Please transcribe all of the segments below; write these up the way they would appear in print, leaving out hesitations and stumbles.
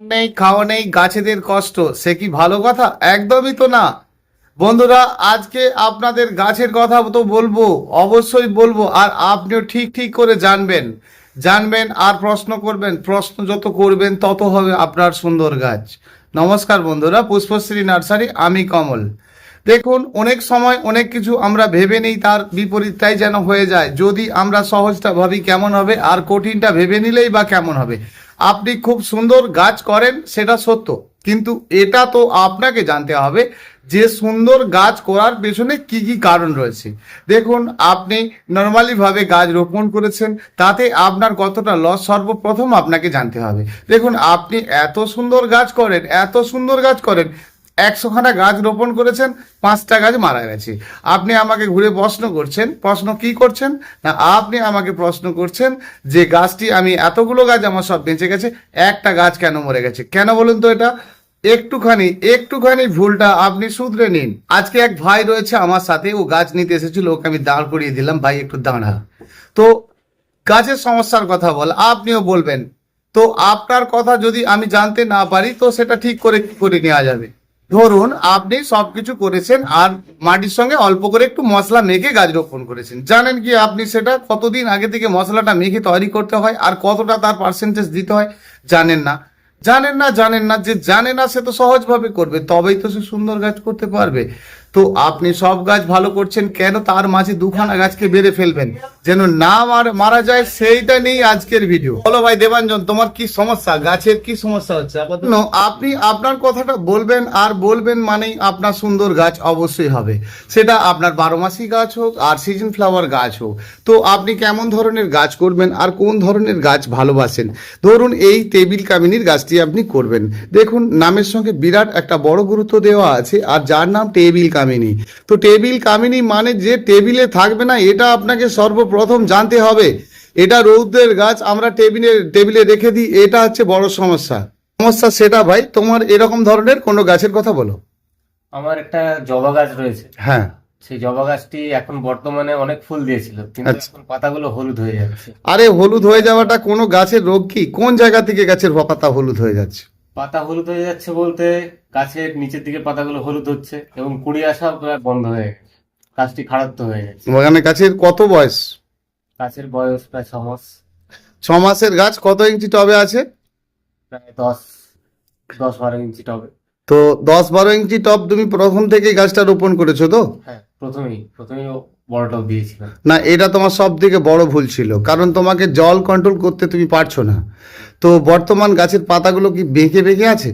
নেই খাওয়া নেই গাছেদের কষ্ট, সে কি ভালো কথা? একদমই তো না। বন্ধুরা, আজকে আপনাদের গাছের কথা তো বলবো, অবশ্যই বলবো, আর আপনিও ঠিক ঠিক করে জানবেন জানবেন আর প্রশ্ন করবেন। প্রশ্ন যত করবেন তত হবে আপনার সুন্দর গাছ। নমস্কার বন্ধুরা, পুষ্পশ্রী নার্সারি, আমি কমল। দেখুন, অনেক সময় অনেক কিছু আমরা ভেবে নিই, তার বিপরীতটাই যেন হয়ে যায়। যদি আমরা সহজটা ভাবি কেমন হবে, আর কঠিনটা ভেবে নিলেই বা কেমন হবে। আপনি খুব সুন্দর গাছ করেন, সেটা সত্য, কিন্তু এটা তো আপনাকে জানতে হবে যে সুন্দর গাছ করার পেছনে কি কি কারণ রয়েছে। দেখুন, আপনি নর্মালি ভাবে গাছ রোপণ করেছেন, তাতে আপনার কতটা লস সর্বপ্রথম আপনাকে জানতে হবে। দেখুন, আপনি এত সুন্দর গাছ করেন, এত সুন্দর গাছ করেন, 100খানা গাছ রোপণ করেছেন, 5টা গাছ মারা গেছে। আপনি আমাকে ঘুরে প্রশ্ন করছেন, প্রশ্ন কি করছেন না, আপনি আমাকে প্রশ্ন করছেন যে গাছটি আমি এতগুলো গাছ আমার সব বেঁচে গেছে, একটা গাছ কেন মরে গেছে? কেন বলুন তো এটা? একটুখানি ভুলটা আপনি শুধরে নিন। আজকে এক ভাই রয়েছে আমার সাথে, ও গাছ নিতে এসেছিল, ওকে আমি দাঁড় করিয়ে দিলাম, ভাই একটু দাঁড়া। তো গাছের সমস্যার কথা বল, আপনিও বলবেন। তো আপনার কথা যদি আমি জানতে না পারি, তো সেটা ঠিক করে কি করে নেওয়া যাবে? ধরুন, আপনি সবকিছু করেছেন আর মাটির সঙ্গে অল্প করে একটু মশলা মেখে গাছ রোপণ করেছেন। জানেন কি আপনি সেটা কতদিন আগে থেকে মশলাটা মেখে তৈরি করতে হয় আর কতটা তার পার্সেন্টেজ দিতে হয়? জানেন না। যে জানে না সে তো সহজভাবে করবে, তবেই তো সে সুন্দর গাছ করতে পারবে। তো আপনি সব গাছ ভালো করছেন, কেন তার মাঝে 2খানা গাছকে বেড়ে ফেলবেন যেন না মারা যায়? সেইটা নেই আজকের ভিডিও। বলো ভাই দেবাঞ্জন, তোমার কি সমস্যা? গাছের কি সমস্যা হচ্ছে আপাতত? আপনি আপনার কথাটা বলবেন, আর বলবেন মানেই আপনার সুন্দর গাছ অবশ্যই হবে। সেটা আপনার 12 মাসি গাছ হোক আর সিজন ফ্লাওয়ার গাছ হোক। তো আপনি কেমন ধরনের গাছ করবেন আর কোন ধরনের গাছ ভালোবাসেন? ধরুন, এই টেবিল কামিনীর গাছটি আপনি করবেন। দেখুন, নামের সঙ্গে বিরাট একটা বড় গুরুত্ব দেওয়া আছে, আর যার নাম টেবিল কামিনী। তো টেবিল কামিনী মানে যে টেবিলে থাকবে না, এটা আপনাকে সর্বপ্রথম জানতে হবে। এটা রৌদ্রের গাছ, আমরা টেবিলে রেখে দিই, এটা হচ্ছে বড় সমস্যা। সেটা ভাই, তোমার এরকম ধরনের কোনো গাছের কথা বলো। আমার একটা জবা গাছ রয়েছে। হ্যাঁ। সেই জবা গাছটি এখন বর্তমানে অনেক ফুল দিয়েছিল, কিন্তু আচ্ছা। এখন পাতাগুলো হলুদ হয়ে যাচ্ছে। আরে, হলুদ হয়ে যাওয়াটা কোনো গাছের রোগ কি? কোন জায়গা থেকে গাছের পাতা হলুদ হয়ে যাচ্ছে? পাতা হলুদ হয়ে যাচ্ছে বলতে, গাছের নিচের দিকে পাতাগুলো হলুদ হচ্ছে এবং কুড়ি আসা প্রায় বন্ধ হয়ে গেছে। গাছটি খারাপ হয়ে যাচ্ছে। মানে গাছের কত বয়স? গাছের বয়স প্রায় 6 মাস। 6 মাসের গাছ কত ইঞ্চি টবে আছে? প্রায় 10-12 ইঞ্চি টবে। তো 10-12 ইঞ্চি টব তুমি প্রথম থেকেই গাছটা রোপণ করেছো তো? হ্যাঁ, প্রথমেই বড় টব দিয়েছিলাম। না, এটা তোমার সব থেকে বড় ভুল ছিল, কারণ তোমাকে জল কন্ট্রোল করতে তুমি পারছো না। তো বর্তমান গাছের পাতাগুলো কি বেঁকে বেঁকে আছে?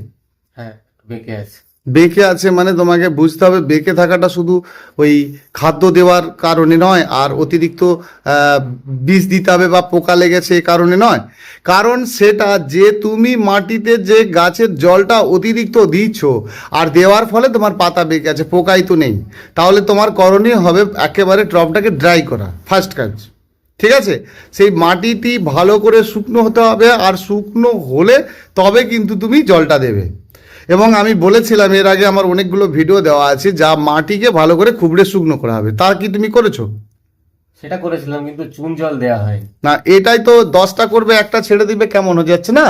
হ্যাঁ, বেঁকে আছে। বেঁকে আছে মানে তোমাকে বুঝতে হবে, বেঁকে থাকাটা শুধু ওই খাদ্য দেওয়ার কারণে নয়, আর অতিরিক্ত বিষ দিতে হবে বা পোকা লেগেছে এই কারণে নয়। কারণ সেটা যে তুমি মাটিতে যে গাছের জলটা অতিরিক্ত দিচ্ছ, আর দেওয়ার ফলে তোমার পাতা বেঁকে আছে, পোকাই তো নেই। তাহলে তোমার করণীয় হবে একেবারে টবটাকে ড্রাই করা, ফার্স্ট কাজ। ঠিক আছে? সেই মাটিটি ভালো করে শুকনো হতে হবে, আর শুকনো হলে তবে কিন্তু তুমি জলটা দেবে। এবং আমি বলেছিলাম এর আগে, আমার অনেকগুলো ভিডিও দেওয়া আছে, যা মাটিকে ভালো করে খুবড়ে শুকনো করা হবে। তা কি তুমি করেছো? সেটা করেছিলাম, কিন্তু চুন জল দেওয়া হয়নি। না, এটাই তো 10টা করবে, একটা ছেড়ে দিবে, কেমন হয়ে যাচ্ছে না?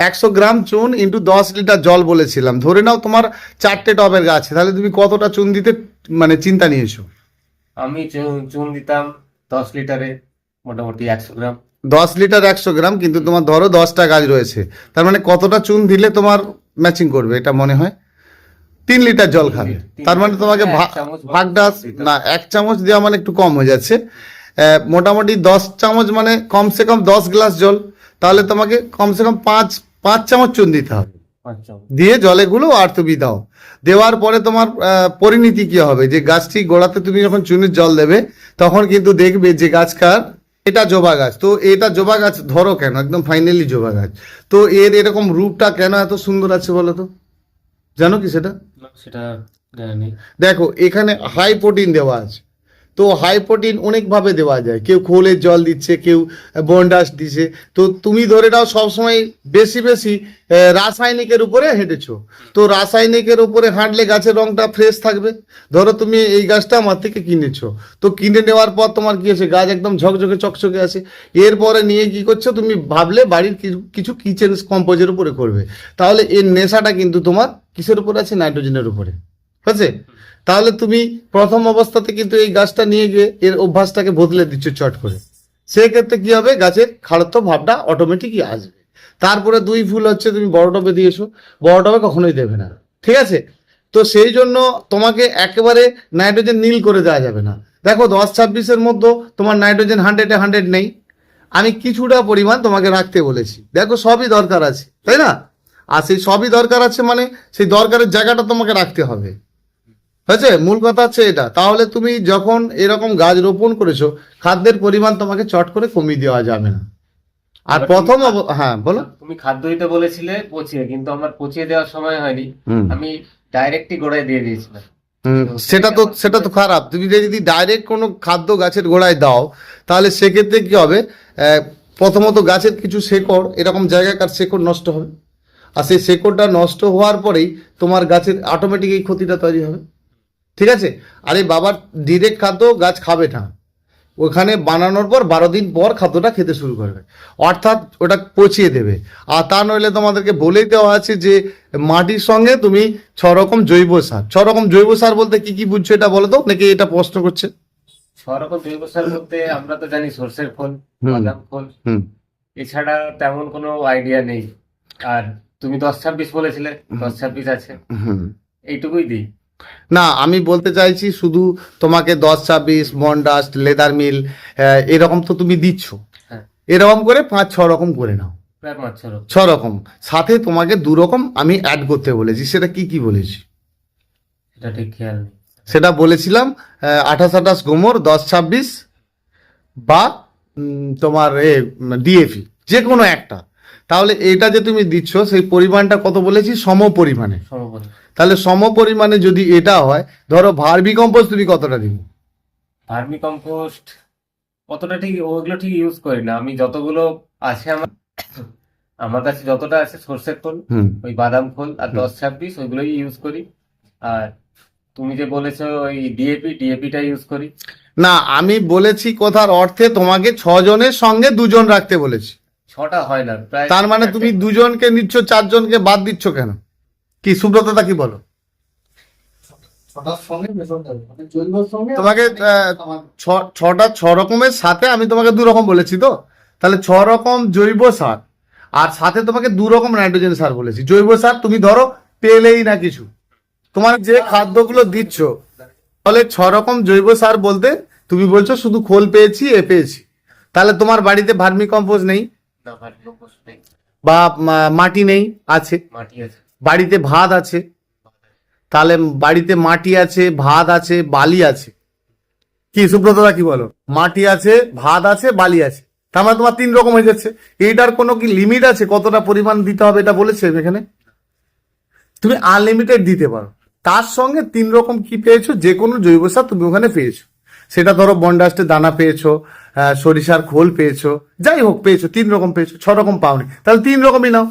100 গ্রাম চুন ইন্টু 10 লিটার জল বলেছিলাম। ধরে নাও তোমার 4টে টবের গাছ, তাহলে তুমি কতটা চুন দিতে মানে চিন্তা নিয়েছো? আমি চুন দিতাম 10 লিটারে মোটামুটি 100 গ্রাম। 10 লিটার 100 গ্রাম, কিন্তু তোমার ধরো 10টা গাছ রয়েছে, তার মানে কতটা চুন দিলে তোমার ম্যাচিং করবে এটা মনে হয়? 3 লিটার জল খাবে। তার মানে তোমাকে 1 চামচ ভাগটা, না 1 চামচ দেওয়া মানে একটু কম হয়ে যাচ্ছে। মোটামুটি 10 চামচ মানে কমসে কম 10 গ্লাস জল। তাহলে তোমাকে কমসে কম 5 চামচ চুন দিতে হবে। 5 চামচ। দিয়ে জলে গুলো আর তুমি দাও। দেওয়ার পরে তোমার পরিণতি কি হবে, যে গাছটি গোড়াতে তুমি যখন চুনের জল দেবে, তখন কিন্তু দেখবে যে গাছকার, এটা জবা গাছ। তো এটা জবা গাছ ধরো কেন, একদম ফাইনালি জবা গাছ। তো এর এরকম রূপটা কেন এত সুন্দর আছে বলো তো? জানো কি সেটা? না, সেটা জানি। দেখো, এখানে হাই প্রোটিন দেওয়া আছে। তো হাই প্রোটিন অনেকভাবে দেওয়া যায়, কেউ খোলের জল দিচ্ছে, কেউ বন্ডাস দিচ্ছে। তো তুমি ধরে নাও সবসময় বেশি বেশি রাসায়নিকের উপরে হেঁটেছো, তো রাসায়নিকের উপরে হাঁটলে গাছের রংটা ফ্রেশ থাকবে। ধরো তুমি এই গাছটা আমার থেকে কিনেছো, তো কিনে নেওয়ার পর তোমার কি আছে, গাছ একদম ঝকঝকে চকচকে আছে। এরপরে নিয়ে কি করছো, তুমি ভাবলে বাড়ির কিছু কিচেন কম্পোজের উপরে করবে, তাহলে এর নেশাটা কিন্তু তোমার কিসের উপরে আছে, নাইট্রোজেনের উপরে, বুঝছে? তাহলে তুমি প্রথম অবস্থাতে কিন্তু এই গাছটা নিয়ে গিয়ে এর অভ্যাসটাকে বদলে দিচ্ছ চট করে, সেক্ষেত্রে কি হবে, গাছের খাড়ত্ব ভাবটা অটোমেটিকই আসবে। তারপরে 2 ফুল হচ্ছে তুমি বড় টবে দিয়েছো, বড় টবে কখনোই দেবে না, ঠিক আছে? তো সেই জন্য তোমাকে একেবারে নাইট্রোজেন নীল করে দেওয়া যাবে না। দেখো 10-26-এর মধ্যে তোমার নাইট্রোজেন 100-100 নেই, আমি কিছুটা পরিমাণ তোমাকে রাখতে বলেছি। দেখো সবই দরকার আছে, তাই না? আর সেই সবই দরকার আছে মানে সেই দরকারের জায়গাটা তোমাকে রাখতে হবে, হয়েছে? মূল কথা হচ্ছে এটা। তাহলে তুমি যখন এরকম গাছ রোপণ করেছো, খাদ্যের পরিমাণ তোমাকে চট করে কমিয়ে দেওয়া যাবে না। আর এবার প্রথম হ্যাঁ বলো। তুমি খাদ্য দিতে বলেছিলে পচিয়ে, কিন্তু আমার পচিয়ে দেওয়ার সময় হয়নি, হুম। আমি ডাইরেক্টই গোড়ায় দিয়ে দিয়েছিলাম। সেটা তো খারাপ। তুমি যদি ডাইরেক্ট কোনো খাদ্য গাছের গোড়ায় দাও, তাহলে সেক্ষেত্রে কি হবে, প্রথমত গাছের কিছু শেকড়, এরকম জায়গাকার শেকড় নষ্ট হবে, আর সেই শেকড়টা নষ্ট হওয়ার পরেই তোমার গাছের অটোমেটিক এই ক্ষতিটা তৈরি হবে, ঠিক আছে? আর এই বাবার ডিরেক্ট খাদ্য গাছ খাবে না, ওখানে বানানোর পর 12 দিন পর খাদ্যটা খেতে শুরু করবে, অর্থাৎ ওটা পচিয়ে দেবে। আর তা নইলে তোমাদেরকে বলেই দেওয়া আছে যে মাটির সঙ্গে তুমি 6 রকম জৈব সার। 6 রকম জৈব সার বলতে কি কি বুঝছো এটা বলো তো, নাকি এটা প্রশ্ন করছে? 6 রকম জৈব সার বলতে আমরা তো জানি সর্ষের খোল, হুম। বাদাম খোল, হুম। এছাড়া তেমন কোনো আইডিয়া নেই। আর তুমি 10-26 বলেছিলে, 10-26 আছে, হুম। এইটুকুই দিই। না, আমি বলতে চাইছি শুধু তোমাকে 10-26 মন্ডাস্ট, লেদার মিল, এরকম তো তুমি দিচ্ছ, হ্যাঁ, এরকম করে 5-6 রকম করে নাও। প্রায় 5-6 রকম। 6 রকম, সাথে তোমাকে 2 রকম আমি অ্যাড করতে বলেছি। সেটা কি কি বলেছি? এটা ঠিক খেয়াল নেই। সেটা বলেছিলাম 28-28 গোমর, 10-26 বা তোমার ডিএপি, যে কোনো একটা। তাহলে এটা যে তুমি দিচ্ছ সেই পরিমাণটা কত বলেছি, সম পরিমাণে। সমপরি। তাহলে সম পরিমাণে যদি এটা হয়, ধরো ভার্মি কম্পোস্ট তুমি কতটা দিবে? ভার্মি কম্পোস্ট অতটা ঠিক, ওগুলো ঠিক ইউজ করি না আমি। যতগুলো আছে আমার আমার কাছে যতটা আছে সর্ষের খোল, হুম। ওই বাদাম খোল আর 10-26 ওইগুলোই ইউজ করি। আর তুমি যে বলেছো ওই ডিএপিটা ইউজ করি। না, আমি বলেছি কথার অর্থে তোমাকে 6 জনের সঙ্গে 2 জন রাখতে বলেছি। 6টা হয় না, প্রায় তার মানে তুমি 2 জনকে নিচ্ছ, 4 জনকে বাদ দিচ্ছ কেন? কি সুব্রতদা কি বলো? তোমাকে 6 রকমের সাথে আমি তোমাকে 2 রকম বলেছি, তো তাহলে 6 রকম জৈব সার, আর সাথে তোমাকে 2 রকম নাইট্রোজেন সার বলেছি। জৈব সার তুমি ধরো পেলেই না কিছু, তোমার যে খাদ্যগুলো দিচ্ছ, তাহলে 6 রকম জৈব সার বলতে তুমি বলছো শুধু খোল পেয়েছি, এ পেয়েছি, তাহলে তোমার বাড়িতে ভার্মি কম্পোস্ট নেই না, ভার্মি কম্পোস্ট নেই, বা মাটি নেই, আছে মাটি আছে। বাড়িতে, ভাত আছে, তাহলে বাড়িতে মাটি আছে, ভাত আছে, বালি আছে। কি সুব্রতদা কি বলো? মাটি আছে, ভাত আছে, বালি আছে, তার মানে তোমার 3 রকম হয়ে যাচ্ছে। এইটার কোনো কি লিমিট আছে কতটা পরিমাণ দিতে হবে, এটা বলেছে এখানে? তুমি আনলিমিটেড দিতে পারো। তার সঙ্গে 3 রকম কি পেয়েছো, যে কোনো জৈব সার তুমি ওখানে পেয়েছো, সেটা ধরো বন্ডাস্টের দানা পেয়েছো, সরিষার খোল পেয়েছো, যাই হোক পেয়েছো, 3 রকম পেয়েছো, 6 রকম পাওনি, তাহলে 3 রকমই নাও।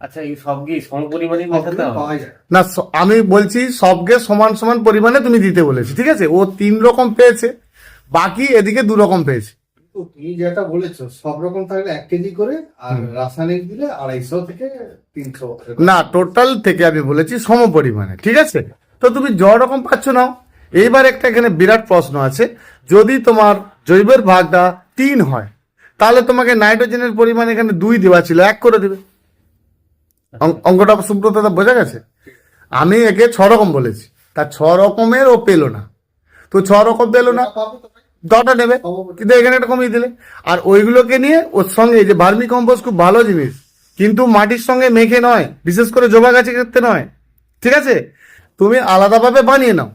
আচ্ছা, এই সব কি সম পরিমাণে মেশাতে হবে? না, আমি বলছি সবকে সমান সমান পরিমাণে তুমি দিতে বলেছি, ঠিক আছে? ও 3 রকম পেয়েছে, বাকি এদিকে 2 রকম পেয়েছে। তো তুমি যেটা বলেছো সব রকম থাকলে 1 কেজি করে, আর রাসায়নিক দিলে 250 থেকে 300। না, টোটাল থেকে আমি বলেছি সম পরিমাণে, ঠিক আছে? তো তুমি য রকম পাচ্ছ নাও। এইবার একটা এখানে বিরাট প্রশ্ন আছে, যদি তোমার জৈবের ভাগটা 3 হয়, তাহলে তোমাকে নাইট্রোজেনের পরিমাণ এখানে 2 দেওয়া ছিল, 1 করে দেবে। অঙ্কটা সুব্রতদা বোঝা গেছে? আমি একে 6 রকম বলেছি, তা 6 রকমের ও পেলো না, তো 6 রকম পেলো না, 10টা নেবে, কিন্তু এখানে একটা কমিয়ে দিলে। আর ওইগুলোকে নিয়ে ওর সঙ্গে, এই যে ভার্মি কম্পোস্ট খুব ভালো জিনিস, কিন্তু মাটির সঙ্গে মেখে নয়, বিশেষ করে জবা গাছের ক্ষেত্রে নয়, ঠিক আছে? তুমি আলাদাভাবে বানিয়ে নাও,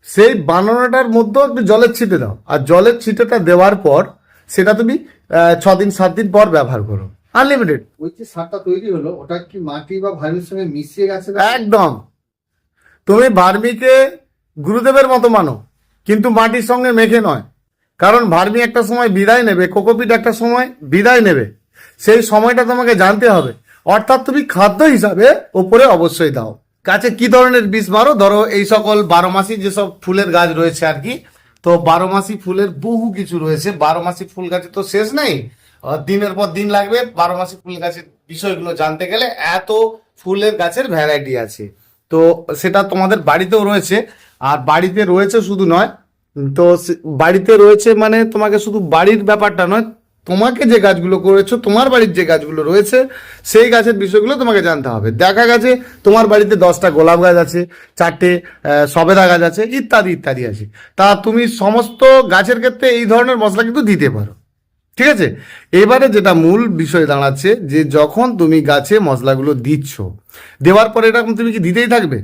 সেই বানানোটার মধ্যেও একটু জলের ছিটে দাও, আর জলের ছিটেটা দেওয়ার পর সেটা তুমি 6 দিন 7 দিন পর ব্যবহার করো, আনলিমিটেড। ওই যে সারটা তৈরি হলো ওটা কি মাটি বা ভার্মির সঙ্গে মিশিয়ে গেছে? একদম। তুমি ভার্মিকে গুরুদেবের মতো মানো, কিন্তু মাটির সঙ্গে মেখে নয়। কারণ ভার্মি একটা সময় বিদায় নেবে, কোকোপিট একটা সময় বিদায় নেবে, সেই সময়টা তোমাকে জানতে হবে। অর্থাৎ তুমি খাদ্য হিসাবে ওপরে অবশ্যই দাও। গাছে কি ধরনের বীজ মারো? ধরো এই সকল 12 মাসি যেসব ফুলের গাছ রয়েছে আর কি, তো 12 মাসি ফুলের বহু কিছু রয়েছে। 12 মাসি ফুল গাছে তো শেষ নেই, দিনের পর দিন লাগবে 12 মাসি ফুল গাছের বিষয়গুলো জানতে গেলে। এত ফুলের গাছের ভ্যারাইটি আছে, তো সেটা তোমাদের বাড়িতেও রয়েছে। আর বাড়িতে রয়েছে শুধু নয়, তো বাড়িতে রয়েছে মানে তোমাকে শুধু বাড়ির ব্যাপারটা নয়, তোমাকে যে গাছগুলো করেছো, তোমার বাড়ির যে গাছগুলো রয়েছে সেই গাছের বিষয়গুলো তোমাকে জানতে হবে। দেখা গেছে তোমার বাড়িতে 10টা গোলাপ গাছ আছে, 4টে সবেদা গাছ আছে, ইত্যাদি ইত্যাদি আছে। তা তুমি সমস্ত গাছের ক্ষেত্রে এই ধরনের মশলা কিন্তু দিতে পারো। ঠিক আছে, এবারে যেটা মূল বিষয় দাঁড়াচ্ছে যে যখন তুমি গাছে মশলাগুলো দিচ্ছ, দেওয়ার পরে এরকম তুমি কি দিতেই থাকবে?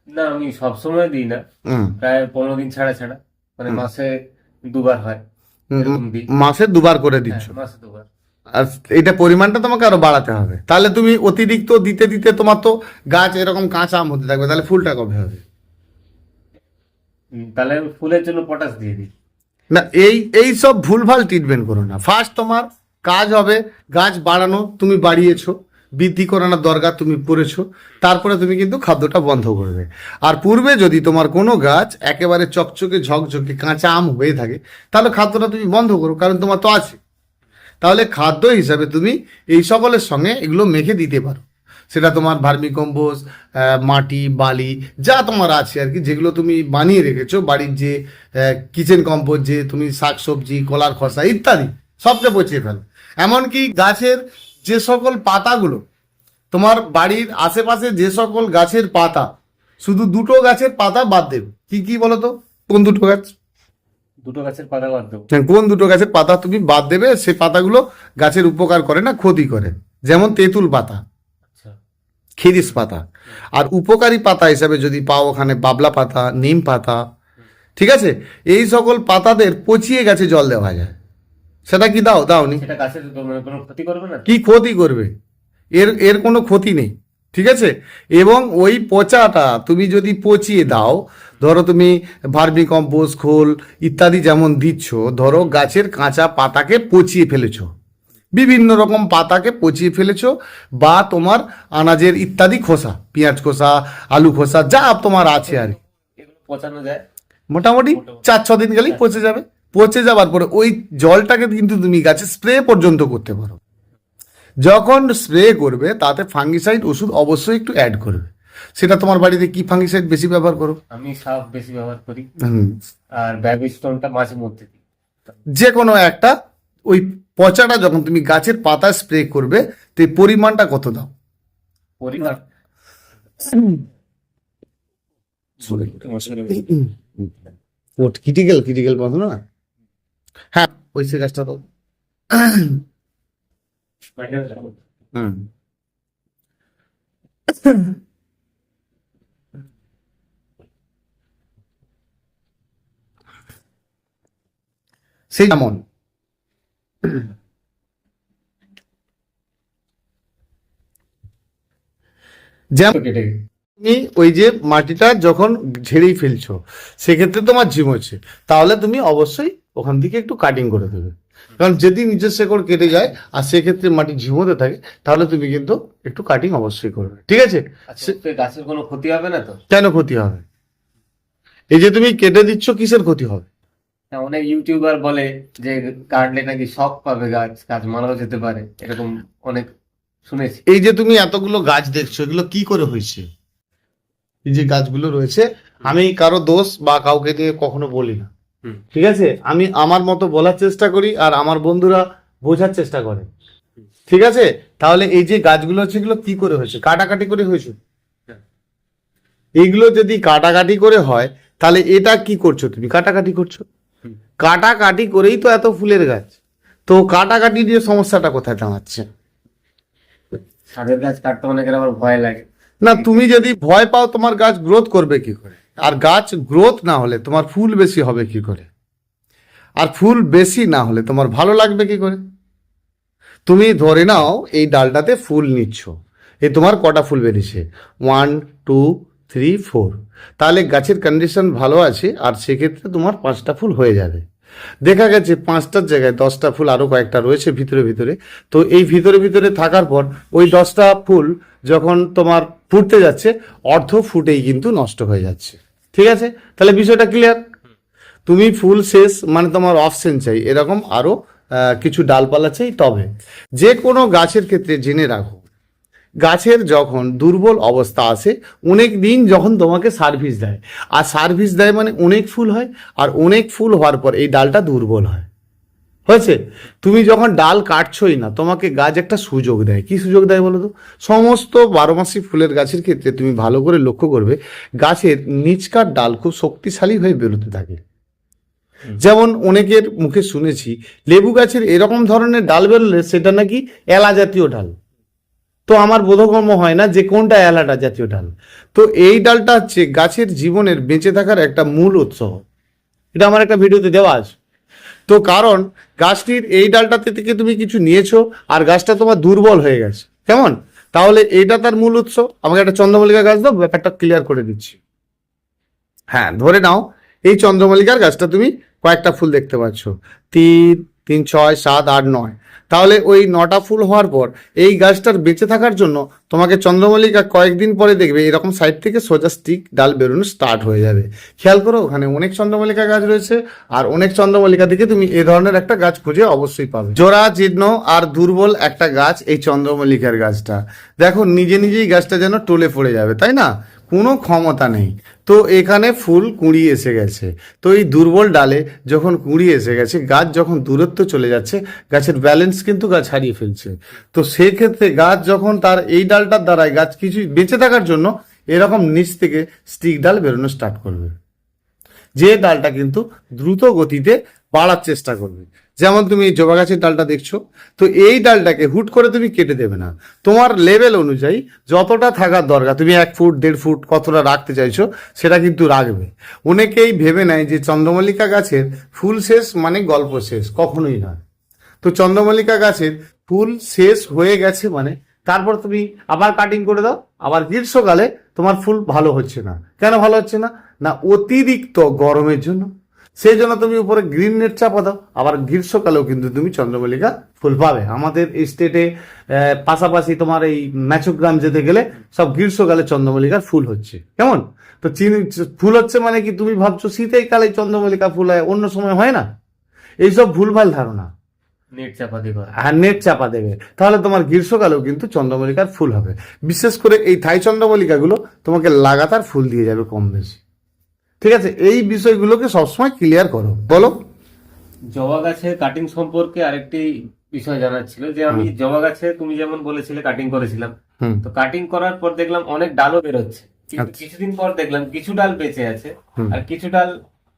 না, আমি সবসময় দিই না, হুম প্রায় 15 দিন ছাড়া ছাড়া, মানে মাসে 2বার হয় এরকম দিই। মাসে 2বার করে দিচ্ছ। হ্যাঁ, মাসে 2বার। আর এটা পরিমাণটা তোমাকে আরো বাড়াতে হবে। তাহলে তুমি অতিরিক্ত দিতে দিতে তোমার তো গাছ এরকম কাঁচা আম হতে থাকবে, তাহলে ফুলটা কবে হবে? তাহলে আমি ফুলের জন্য পটাশ দিয়ে দিই। না, এই সব ভুলভাল ট্রিটমেন্ট করো না। ফার্স্ট তোমার কাজ হবে গাছ বাড়ানো, তুমি বাড়িয়েছো, বৃদ্ধি করানোর দরকার তুমি পড়েছো, তারপরে তুমি কিন্তু খাদ্যটা বন্ধ করবে। আর পূর্বে যদি তোমার কোনো গাছ একেবারে চকচকে ঝকঝকে কাঁচা আম হয়ে থাকে, তাহলে খাদ্যটা তুমি বন্ধ করো, কারণ তোমার তো আছে। তাহলে খাদ্য হিসাবে তুমি এই সকলের সঙ্গে এগুলো মেখে দিতে পারো। সেটা তোমার ভার্মি কম্পোস্ট, মাটি, বালি যা তোমার আছে আর কি, যেগুলো তুমি বানিয়ে রেখেছো, বাড়ির যে কিচেন কম্পোস্ট, যে তুমি শাকসবজি, কলার খোসা ইত্যাদি সবটা পচিয়ে ফেলো। এমনকি গাছের যে সকল পাতাগুলো, তোমার বাড়ির আশেপাশে যে সকল গাছের পাতা, শুধু 2টো গাছের পাতা বাদ দেবে। কি কি বলো তো? কোন 2টো গাছ? 2টো গাছের পাতা বাদ দেবো। হ্যাঁ, কোন 2টো গাছের পাতা তুমি বাদ দেবে? সে পাতাগুলো গাছের উপকার করে না, ক্ষতি করে। যেমন তেঁতুল পাতা, আচ্ছা। খিরিস পাতা। আর উপকারী পাতা হিসাবে যদি পাও ওখানে বাবলা পাতা, নিম পাতা, ঠিক আছে, এই সকল পাতাদের পচিয়ে গাছে জল দেওয়া যায়। সেটা কি দাওনি? সেটা গাছের মানে কোনো ক্ষতি করবে না তো? কি ক্ষতি করবে? এর কোনো ক্ষতি নেই, ঠিক আছে। এবং ওই পচাটা তুমি যদি পচিয়ে দাও, ধরো তুমি ভার্মি কম্পোস্ট, খোল ইত্যাদি যেমন দিচ্ছ, ধরো গাছের কাঁচা পাতাকে পচিয়ে ফেলেছো, বিভিন্ন রকম পাতাকে পচিয়ে ফেলেছো, বা তোমার আনাজের ইত্যাদি খোসা, পেঁয়াজ খোসা, আলু খোসা যা তোমার আছে আর কি, এগুলো পচানো যায়? মোটামুটি 4-6 দিন গেলেই পচে যাবে। পচে যাবার পরে ওই জলটাকে কিন্তু তুমি গাছে স্প্রে পর্যন্ত করতে পারো। যখন স্প্রে করবে তাতে ফাঙ্গিসাইড ওষুধ অবশ্যই একটু অ্যাড করবে। সেটা তোমার বাড়িতে কি ফাঙ্গিসাইড বেশি ব্যবহার করো? আমি সাপ বেশি ব্যবহার করি, হুম, আর ব্যাবিস্টনটা মাঝে মধ্যে দিই। যে কোনো একটা। ওই পচাটা যখন তুমি গাছের পাতায় স্প্রে করবে, তো এই পরিমাণটা কত দাও? পরিমাণ ক্রিটিক্যাল বন্ধ না। হ্যাঁ, ওই সে গাছটা তো হুম সেই যেমন যেমন কেটে তুমি ওই যে মাটিটা যখন ঝেড়েই ফেলছো, সেক্ষেত্রে তোমার ঝিম হচ্ছে, তাহলে তুমি অবশ্যই ওখান থেকে একটু কাটিং করে দেবে। কারণ যদি নিচের শেকড় কেটে যায় আর সেক্ষেত্রে মাটি ঝিমোতে থাকে, তাহলে তুমি কিন্তু একটু কাটিং অবশ্যই করবে, ঠিক আছে। আচ্ছা, তো গাছের কোনো ক্ষতি হবে না তো? কেন ক্ষতি হবে? এই যে তুমি কেটে দিচ্ছ, কিসের ক্ষতি হবে? হ্যাঁ, অনেক ইউটিউবার বলে যে কাটলে নাকি শক পাবে, গাছ মারাও যেতে পারে, এরকম অনেক শুনেছি। এই যে তুমি এতগুলো গাছ দেখছো, এগুলো কি করে হয়েছে? এই যে গাছগুলো রয়েছে, আমি কারো দোষ বা কাউকে দিয়ে কখনো বলি না, হুম। ঠিক আছে। আমি আমার মতো বলার চেষ্টা করি, আর আমার বন্ধুরা বোঝার চেষ্টা করে, ঠিক আছে। তাহলে এই যে গাছগুলো হচ্ছে, এগুলো কি করে হয়েছে? কাটাকাটি করে হয়েছে। এইগুলো যদি কাটাকাটি করে হয়, তাহলে এটা কি করছো? তুমি কাটাকাটি করছো। হুম। কাটাকাটি করেই তো এত ফুলের গাছ। তো কাটাকাটি দিয়ে সমস্যাটা কোথায় দাঁড়াচ্ছে? ছাদের গাছ কাটতে অনেকের আবার ভয় লাগে। না, তুমি যদি ভয় পাও, তোমার গাছ গ্রোথ করবে কি করে? আর গাছ গ্রোথ না হলে তোমার ফুল বেশি হবে কি করে? আর ফুল বেশি না হলে তোমার ভালো লাগবে কি করে? তুমি ধরে নাও এই ডালটাতে ফুল নিচ্ছ, এই তোমার কটা ফুল বেরিয়েছে? 1 2 3, 4, তাহলে গাছের কন্ডিশন ভালো আছে, আর সেক্ষেত্রে তোমার 5টা ফুল হয়ে যাবে। দেখা গেছে 5টার জায়গায় 10টা ফুল আরও কয়েকটা রয়েছে ভিতরে ভিতরে, তো এই ভিতরে ভিতরে থাকার পর ওই 10টা ফুল যখন তোমার ফুটতে যাচ্ছে, অর্ধ ফুটেই কিন্তু নষ্ট হয়ে যাচ্ছে। ঠিক আছে, তাহলে বিষয়টা ক্লিয়ার। তুমি ফুল শেষ মানে তোমার অপশন চাই, এরকম আরও কিছু ডালপালা চাই। তবে যে কোনো গাছের ক্ষেত্রে জেনে রাখো, গাছের যখন দুর্বল অবস্থা আসে, অনেক দিন যখন তোমাকে সার্ভিস দেয়, আর সার্ভিস দেয় মানে অনেক ফুল হয়, আর অনেক ফুল হওয়ার পর এই ডালটা দুর্বল হয়। হয়েছে, তুমি যখন ডাল কাটছই না, তোমাকে গাছ একটা সুযোগ দেয়। কি সুযোগ দেয় বলো তো? সমস্ত 12 মাসি ফুলের গাছের ক্ষেত্রে তুমি ভালো করে লক্ষ্য করবে, গাছের নিচকার ডাল খুব শক্তিশালী হয়ে বেরোতে থাকে। যেমন অনেকের মুখে শুনেছি লেবু গাছের এরকম ধরনের ডাল বেরোলে সেটা নাকি এলা জাতীয় ডাল। তো আমার বোধগম্য হয় না যে কোনটা এলাটা জাতীয় ডাল। তো এই ডালটা হচ্ছে গাছের জীবনের বেঁচে থাকার একটা মূল উৎস। এটা আমার একটা ভিডিওতে দেওয়া আছে। তো কারণ গাছটির এই ডালটাতে থেকে তুমি কিছু নিয়েছো, আর গাছটা তোমার দুর্বল হয়ে গেছে, কেমন? তাহলে এইটা তার মূল উৎস। আমাকে একটা চন্দ্রমল্লিকা গাছ দাও, ব্যাপারটা ক্লিয়ার করে দিচ্ছি। হ্যাঁ, ধরে নাও এই চন্দ্রমল্লিকার গাছটা তুমি কয়েকটা ফুল দেখতে পাচ্ছ, 3, 3, 6, 7, 8, 9। তাহলে ওই 9টা ফুল হওয়ার পর এই গাছটার বেঁচে থাকার জন্য তোমাকে চন্দ্রমল্লিকা কয়েকদিন পরে দেখবে এরকম সাইড থেকে সোজা স্টিক ডাল বেরোনো স্টার্ট হয়ে যাবে। খেয়াল করো, ওখানে অনেক চন্দ্রমল্লিকা গাছ রয়েছে, আর অনেক চন্দ্রমল্লিকা থেকে তুমি এ ধরনের একটা গাছ খুঁজে অবশ্যই পাবে। জোড়া জীর্ণ আর দুর্বল একটা গাছ এই চন্দ্রমল্লিকার গাছটা। দেখো নিজে নিজেই গাছটা যেন টলে পড়ে যাবে, তাই না? কোনো ক্ষমতা নেই। তো এখানে ফুল কুঁড়ি এসে গেছে। তো এই দুর্বল ডালে যখন কুঁড়ি এসে গেছে, গাছ যখন দূরত্ব চলে যাচ্ছে, গাছের ব্যালেন্স কিন্তু গাছ হারিয়ে ফেলছে। তো সেক্ষেত্রে গাছ যখন তার এই ডালটার দ্বারাই গাছ কিছু বেঁচে থাকার জন্য এরকম নিচ থেকে স্টিক ডাল বেরোনো স্টার্ট করবে, যে ডালটা কিন্তু দ্রুত গতিতে বাড়ার চেষ্টা করবে। যেমন তুমি এই জবা গাছের ডালটা দেখছো, তো এই ডালটাকে হুট করে তুমি কেটে দেবে না। তোমার লেভেল অনুযায়ী যতটা থাকার দরকার, তুমি 1 ফুট 1.5 ফুট কতটা রাখতে চাইছো সেটা কিন্তু রাখবে। অনেকেই ভেবে নেয় যে চন্দ্রমল্লিকা গাছের ফুল শেষ মানে গল্প শেষ, কখনোই না। তো চন্দ্রমল্লিকা গাছের ফুল শেষ হয়ে গেছে মানে তারপর তুমি আবার কাটিং করে দাও, আবার গ্রীষ্মকালে তোমার ফুল ভালো হচ্ছে না। কেন ভালো হচ্ছে না? না অতিরিক্ত গরমের জন্য। সেই জন্য তুমি উপরে গ্রিন নেট চাপা দাও, আবার গ্রীষ্মকালেও কিন্তু তুমি চন্দ্রমল্লিকা ফুল পাবে। আমাদের এই স্টেটে পাশাপাশি তোমার এই ম্যাচুগ্রাম যেতে গেলে সব গ্রীষ্মকালে চন্দ্রমল্লিকার ফুল হচ্ছে, কেমন? তো ফুল হচ্ছে মানে কি তুমি ভাবছো শীতের কালে চন্দ্রমল্লিকা ফুল হয়, অন্য সময় হয় না? এইসব ভুলভাল ধারণা। নেট চাপা দিয়ে করা। হ্যাঁ, নেট চাপা দেবে, তাহলে তোমার গ্রীষ্মকালেও কিন্তু চন্দ্রমল্লিকার ফুল হবে। বিশেষ করে এই থাই চন্দ্রমল্লিকাগুলো তোমাকে লাগাতার ফুল দিয়ে যাবে কম বেশি। ঠিক আছে, এই বিষয়গুলোকে সবসময় ক্লিয়ার করো। বলো। জবা গাছের কাটিং সম্পর্কে আরেকটি বিষয় জানার ছিল, যে আমি জবা গাছে তুমি যেমন বলেছিলে কাটিং করেছিলাম, হুম। তো কাটিং করার পর দেখলাম অনেক ডালও বেরোচ্ছে, কিন্তু আচ্ছা। কিছুদিন পর দেখলাম কিছু ডাল বেঁচে আছে, হুম। আর কিছু ডাল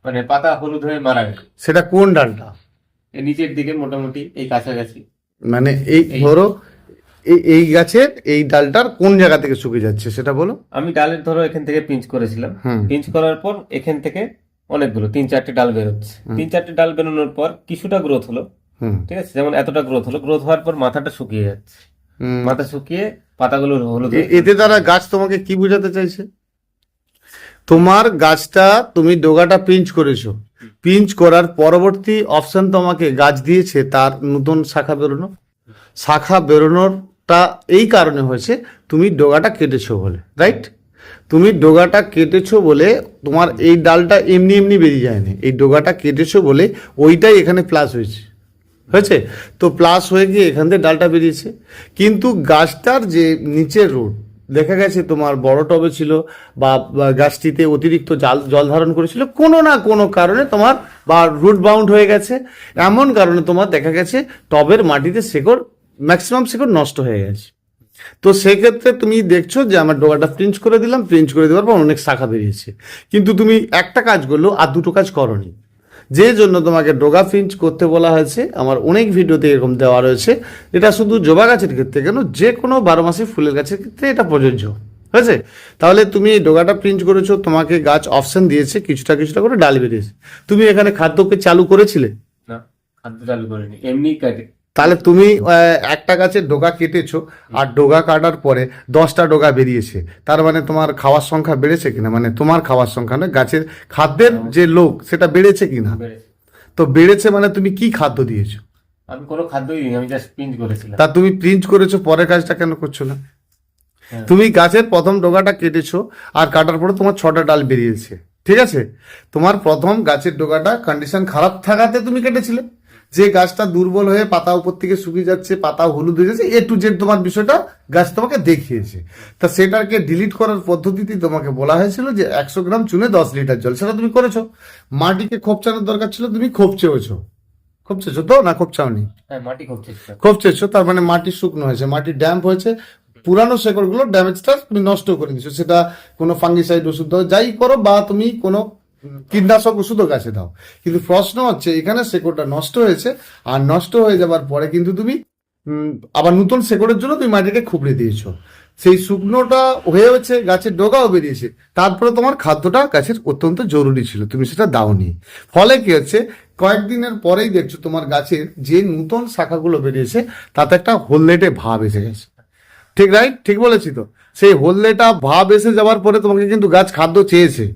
মানে পাতা হলুদ হয়ে মারা গেছে। সেটা কোন ডালটা? এই নিচের দিকে মোটামুটি এই কাছাকাছি। মানে এই ধরো এই গাছের এই ডালটার কোন জায়গা থেকে শুকিয়ে যাচ্ছে সেটা বলো। আমি ডালের ধরো এখান থেকে পিঞ্চ করেছিলাম, হুম। পিঞ্চ করার পর এখান থেকে অনেকগুলো 3-4টে ডাল বেরোচ্ছে। 3-4টে ডাল বেরোনোর পর কিছুটা গ্রোথ হলো, হুম। ঠিক আছে, যেমন এতটা গ্রোথ হলো, গ্রোথ হওয়ার পর মাথাটা শুকিয়ে যাচ্ছে, হুম। মাথা শুকিয়ে পাতাগুলো হলুদ হয়ে এতে দ্বারা গাছ তোমাকে কি বোঝাতে চাইছে? তোমার গাছটা তুমি ডোগাটা পিঞ্চ করেছো, পিঞ্চ করার পরবর্তী অপশন তোমাকে গাছ দিয়েছে তার নতুন শাখা বেরোনো। শাখা বেরোনোরটা এই কারণে হয়েছে তুমি ডোগাটা কেটেছো বলে, রাইট? তুমি ডোগাটা কেটেছো বলে তোমার এই ডালটা এমনি এমনি বেরিয়ে যায়নি, এই ডোগাটা কেটেছো বলে ওইটাই এখানে প্লাস হয়েছে। তো প্লাস হয়ে গিয়ে এখান থেকে ডালটা বেরিয়েছে। কিন্তু গাছটার যে নিচের রুট দেখা গেছে তোমার বড় টবে ছিল, বা গাছটিতে অতিরিক্ত জল ধারণ করেছিল কোনো না কোনো কারণে তোমার, বা রুট বাউন্ড হয়ে গেছে, এমন কারণে তোমার দেখা গেছে টবের মাটিতে শেকড় ম্যাক্সিমাম শেকড় নষ্ট হয়ে গেছে। তো সেক্ষেত্রে তুমি দেখছো যে আমার ডোগাটা প্রিঞ্চ করে দিলাম, প্রিঞ্চ করে দেওয়ার পর অনেক শাখা বেরিয়েছে, কিন্তু তুমি একটা কাজ করলো আর দুটো কাজ করনি, যে জন্য তোমাকে ডোগা প্রিঞ্চ করতে বলা হয়েছে। আমার অনেক ভিডিওতে এরকম দেওয়া রয়েছে। এটা শুধু জবা গাছের ক্ষেত্রে কেন, যে কোনো 12 মাসি ফুলের গাছের ক্ষেত্রে এটা প্রযোজ্য হয়েছে। তাহলে তুমি এই ডোগাটা প্রিঞ্চ করেছো, তোমাকে গাছ অপশন দিয়েছে কিছুটা কিছুটা করে ডাল বেরিয়েছে। তুমি এখানে খাদ্যকে চালু করেছিলে? না, খাদ্য চালু করিনি, এমনি তাহলে তুমি একটা গাছের ডগা কেটেছো আর ডগা কাটার পরে 10টা ডগা বেরিয়েছে, তার মানে তোমার খাওয়ার সংখ্যা বেড়েছে কিনা, মানে তোমার খাওয়ার সংখ্যা নয়, গাছের খাদ্যের যে লোক সেটা বেড়েছে কিনা? বেড়েছে। তো বেড়েছে মানে তুমি কি খাদ্য দিয়েছো? আমি কোনো খাদ্যই দিইনি, আমি জাস্ট পিঞ্চ করেছিলাম। তা তুমি প্রিন্ট করেছো, পরের কাজটা কেন করছো না? হ্যাঁ। তুমি গাছের প্রথম ডগাটা কেটেছো আর কাটার পরে তোমার 6টা ডাল বেরিয়েছে, ঠিক আছে? তোমার প্রথম গাছের ডগাটা কন্ডিশন খারাপ থাকাতে তুমি কেটেছিলে, যে গাছটা দুর্বল হয়ে পাতা উপর থেকে শুকিয়ে যাচ্ছে, পাতা হলুদ হয়ে যাচ্ছে, A to Z তোমার বিষয়টা গাছ তোমাকে দেখিয়েছে। তা সেটাকে ডিলিট করার পদ্ধতিতে তোমাকে বলা হয়েছিল যে 100 গ্রাম চুনে 10 লিটার জল, সেটা তুমি করেছো। মাটিকে খোপচানোর দরকার ছিল, তুমি খোপচেওছো। খোপচেছো তো না খোপচাওনি? হ্যাঁ, মাটি খুব চেষ্টা। খোপচেছো, তার মানে মাটি শুকনো হয়েছে, মাটি ড্যাম্প হয়েছে, পুরানো শেকড়গুলো ড্যামেজটা তুমি নষ্ট করে দিচ্ছ। সেটা কোনো ফাঙ্গিসাইড ওষুধ দাও, যাই করো, বা তুমি কোনো কীটনাশক ওষুধও গাছে দাও, কিন্তু প্রশ্ন হচ্ছে এখানে শেকড়টা নষ্ট হয়েছে, আর নষ্ট হয়ে যাবার পরে কিন্তু তুমি আবার নতুন শেকড়ের জন্য তুমি মাটিকে খুবড়ে দিয়েছো, সেই শুকনোটা হয়েছে, গাছের ডগাও বেরিয়েছে, তারপরে তোমার খাদ্যটা গাছের অত্যন্ত জরুরি ছিল, তুমি সেটা দাওনি। ফলে কি হচ্ছে, কয়েকদিনের পরেই দেখছো তোমার গাছের যে নতুন শাখাগুলো বেরিয়েছে তাতে একটা হলদেটে ভাব এসে গেছে। ঠিক রাইট, ঠিক বলেছি তো? সেই হলদেটা ভাব এসে যাওয়ার পরে তোমাকে কিন্তু গাছ খাদ্য চেয়েছে,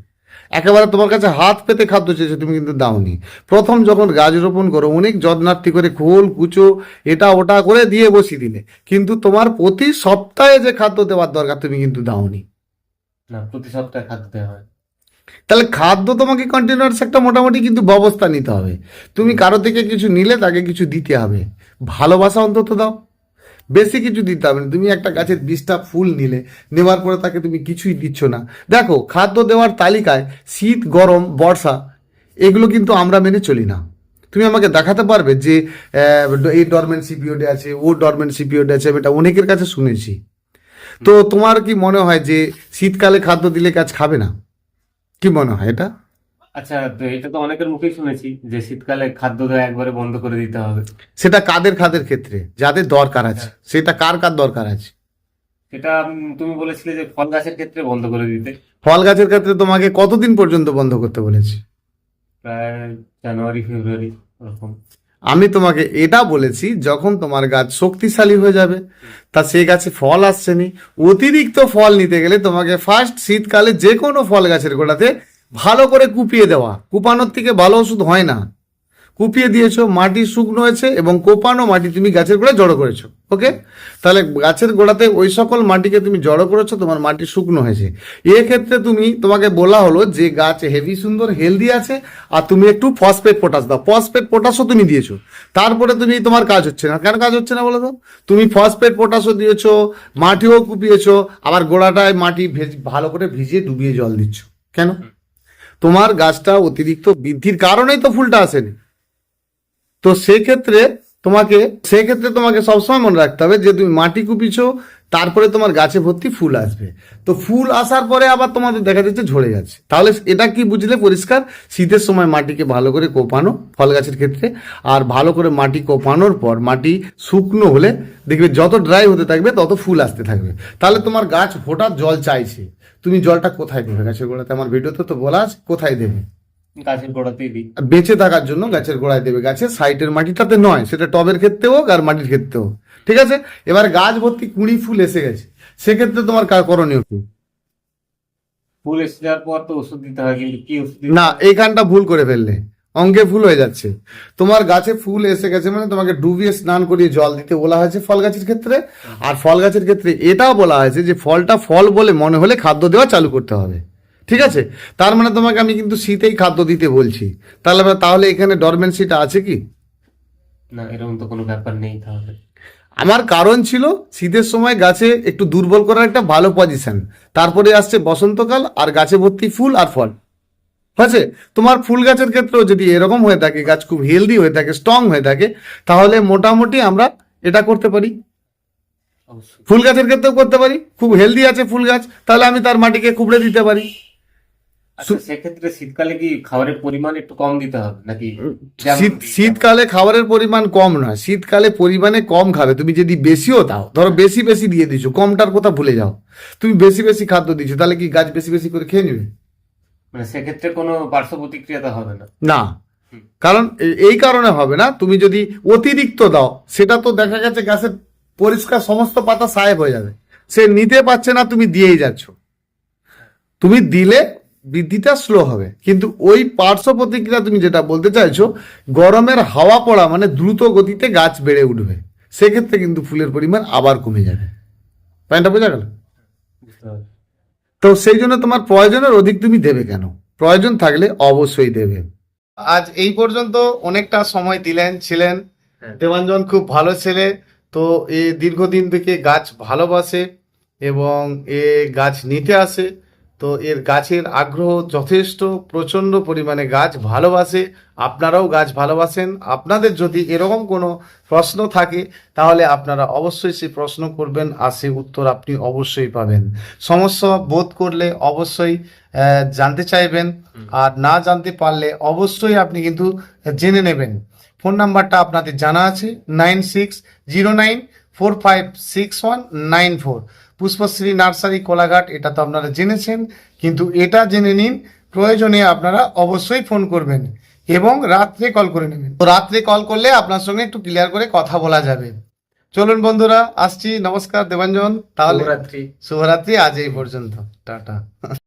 একেবারে তোমার কাছে হাত পেতে খাদ্য চেয়েছে, তুমি কিন্তু দাওনি। প্রথম যখন গাছ রোপণ করো অনেক যত্নার্থী করে খোল কুচো এটা ওটা করে দিয়ে বসিয়ে দিলে, কিন্তু তোমার প্রতি সপ্তাহে যে খাদ্য দেওয়ার দরকার তুমি কিন্তু দাওনি। না, প্রতি সপ্তাহে খাদ্য দেওয়া হয়। তাহলে খাদ্য তোমাকে কন্টিনিউয়াস একটা মোটামুটি কিন্তু ব্যবস্থা নিতে হবে। তুমি কারো থেকে কিছু নিলে তাকে কিছু দিতে হবে, ভালোবাসা অন্তত দাও। বেশি কিছু দিতে হবে না। তুমি একটা গাছের 20টা ফুল নিলে, নেওয়ার পরে তাকে তুমি কিছুই দিচ্ছ না। দেখো, খাদ্য দেওয়ার তালিকায় শীত, গরম, বর্ষা এগুলো কিন্তু আমরা মেনে চলি না। তুমি আমাকে দেখাতে পারবে যে এই ডরমেন্সি পিরিয়ডে আছে, ও ডরমেন্সি পিরিয়ডে আছে? আমি এটা অনেকের কাছে শুনেছি। তো তোমার কি মনে হয় যে শীতকালে খাদ্য দিলে গাছ খাবে না? কি মনে হয় এটা? আচ্ছা, তো এটা তো অনেকের মুখেই শুনেছি যে শীতকালে খাদ্য দেওয়া একবারে বন্ধ করে দিতে হবে। সেটা কাদের খাদের ক্ষেত্রে যাদের দরকার আছে, সেটা কার কার দরকার আছে? সেটা তুমি বলেছিলে যে ফল গাছের ক্ষেত্রে বন্ধ করে দিতে। ফল গাছের ক্ষেত্রে তোমাকে কতদিন পর্যন্ত বন্ধ করতে বলেছি? প্রায় জানুয়ারি ফেব্রুয়ারি ওরকম। আমি তোমাকে এটা বলেছি যখন তোমার গাছ শক্তিশালী হয়ে যাবে, তা সেই গাছে ফল আসছে নি, অতিরিক্ত ফল নিতে গেলে তোমাকে ফার্স্ট শীতকালে যে কোনো ফল গাছের গোড়াতে ভালো করে কুপিয়ে দেওয়া। কুপানোর থেকে ভালো ওষুধ হয় না। কুপিয়ে দিয়েছো, মাটি শুকনো হয়েছে এবং কোপানো মাটি তুমি গাছের গোড়ায় জড়ো করেছো। ওকে, তাহলে গাছের গোড়াতে ওই সকল মাটিকে তুমি জড়ো করেছো, তোমার মাটি শুকনো হয়েছে। এক্ষেত্রে তোমাকে বলা হলো যে গাছ হেভি সুন্দর হেলদি আছে, আর তুমি একটু ফসফেট পটাশ দাও। ফসফেট পটাশও তুমি দিয়েছো, তারপরে তুমি তোমার কাজ হচ্ছে না। কেন কাজ হচ্ছে না বলো তো? তুমি ফসফেট পটাশও দিয়েছো, মাটিও কুপিয়েছো, আবার গোড়াটায় মাটি ভালো করে ভিজিয়ে ডুবিয়ে জল দিচ্ছ। কেন? তোমার গাছটা অতিরিক্ত বৃদ্ধির কারণেই তো ফুলটা আসেনি। তো সেক্ষেত্রে তোমাকে সবসময় মনে রাখতে হবে যে তুমি মাটি কুপিছো, তারপরে তোমার গাছে ভর্তি ফুল আসবে। তো ফুল আসার পরে আবার তোমাদের দেখা যাচ্ছে ঝরে যাচ্ছে। তাহলে এটা কি বুঝলে পরিষ্কার? শীতের সময় মাটিকে ভালো করে কোপানো ফল গাছের ক্ষেত্রে, আর ভালো করে মাটি কোপানোর পর মাটি শুকনো হলে দেখবে যত ড্রাই হতে থাকবে তত ফুল আসতে থাকবে। তাহলে তোমার গাছ হঠাৎ জল চাইছে, তুমি জলটা কোথায় দেবে গাছের গোড়াতে? আমার ভিডিওতে তো বলা আছে কোথায় দেবে। গাছের গোড়াতেই দিই। বেঁচে থাকার জন্য গাছের গোড়ায় দেবে, গাছের সাইডের মাটিটাতে নয়। সেটা টবের ক্ষেত্রে হোক আর মাটির ক্ষেত্রে হোক, ঠিক আছে? এবার গাছ ভর্তি কুঁড়ি ফুল এসে গেছে, সেক্ষেত্রে তোমার করণীয় কি? ফুল এসে যাওয়ার পর তো ওষুধ দিতে হয়, কিন্তু কি ওষুধ না, এইখানটা ভুল করে ফেললে, অঙ্কে ভুল হয়ে যাচ্ছে। তোমার গাছে ফুল এসে গেছে মানে তোমাকে ডুবিয়ে স্নান করিয়ে জল দিতে বলা হয়েছে ফল গাছের ক্ষেত্রে। আর ফল গাছের ক্ষেত্রে এটাও বলা হয়েছে যে ফলটা ফল বলে মনে হলে খাদ্য দেওয়া চালু করতে হবে, ঠিক আছে? তার মানে তোমাকে আমি কিন্তু শীতেই খাদ্য দিতে বলছি। তাহলে এখানে ডরমেন্সিটা আছে কি? না, এরকম তো কোনো ব্যাপার নেই তাহলে। আমার কারণ ছিল শীতের সময় গাছে একটু দুর্বল করার একটা ভালো পজিশন, তারপরে আসছে বসন্তকাল আর গাছে ভর্তি ফুল আর ফল। হয়েছে? তোমার ফুল গাছের ক্ষেত্রেও যদি এরকম হয়ে থাকে, গাছ খুব হেলদি হয়ে থাকে, স্ট্রং হয়ে থাকে, তাহলে মোটামুটি আমরা এটা করতে পারি। অবশ্যই। ফুল গাছের ক্ষেত্রেও করতে পারি। খুব হেলদি আছে ফুল গাছ, তাহলে আমি তার মাটিকে কুবড়ে দিতে পারি। আচ্ছা, সেক্ষেত্রে শীতকালে কি খাবারের পরিমাণ একটু কম দিতে হবে নাকি? যেমন দিই শীতকালে খাবারের পরিমাণ কম নয়, শীতকালে পরিমাণে কম খাবে। তুমি যদি বেশিও দাও, ধরো বেশি বেশি দিয়ে দিছো, কমটার কথা ভুলে যাও। তুমি বেশি বেশি খাদ্য দিচ্ছ, তাহলে কি গাছ বেশি বেশি করে খেয়ে নেবে? মানে সেক্ষেত্রে কোনো পার্শ্ব প্রতিক্রিয়া তো হবে না। না, কারণ এই কারণে হবে না, তুমি যদি অতিরিক্ত দাও সেটা তো দেখা গেছে গাছের পরিষ্কার সমস্ত পাতা সাহেব হয়ে যাবে, সে নিতে পারছে না, তুমি দিয়েই যাচ্ছ। তুমি দিলে বৃদ্ধিটা স্লো হবে, কিন্তু ওই পার্শ্ব প্রতিক্রিয়া তুমি যেটা বলতে চাইছো, গরমের হাওয়া পড়া মানে দ্রুত গতিতে গাছ বেড়ে উঠবে, সেক্ষেত্রে কিন্তু ফুলের পরিমাণ আবার কমে যাবে। পয়েন্টটা বোঝা গেল? বুঝতে পারছি। তো সেই জন্য তোমার প্রয়োজনের অধিক তুমি দেবে কেন? প্রয়োজন থাকলে অবশ্যই দেবে। আজ এই পর্যন্ত অনেকটা সময় ছিলেন হ্যাঁ। দেবাঞ্জন খুব ভালো ছেলে, তো এ দীর্ঘদিন থেকে গাছ ভালোবাসে এবং এ গাছ নিতে আসে, তো এর গাছের আগ্রহ যথেষ্ট, প্রচণ্ড পরিমাণে গাছ ভালোবাসে। আপনারাও গাছ ভালোবাসেন। আপনাদের যদি এরকম কোনো প্রশ্ন থাকে তাহলে আপনারা অবশ্যই সেই প্রশ্ন করবেন, আর সেই উত্তর আপনি অবশ্যই পাবেন। সমস্যা বোধ করলে অবশ্যই জানতে চাইবেন, আর না জানতে পারলে অবশ্যই আপনি কিন্তু জেনে নেবেন। ফোন নাম্বারটা আপনাদের জানা আছে 9609456194। পুষ্পশ্রী নার্সারি কোলাঘাট, এটা তো আপনারা জেনেছেন, কিন্তু এটা জেনে নিন, প্রয়োজনে আপনারা অবশ্যই ফোন করবেন এবং রাত্রে কল করে নেবেন। তো রাত্রে কল করলে আপনার সঙ্গে একটু ক্লিয়ার করে কথা বলা যাবে। চলুন বন্ধুরা, আসছি। নমস্কার দেবাঞ্জন, তাহলে শুভরাত্রি। শুভরাত্রি। আজ এই পর্যন্ত, টাটা।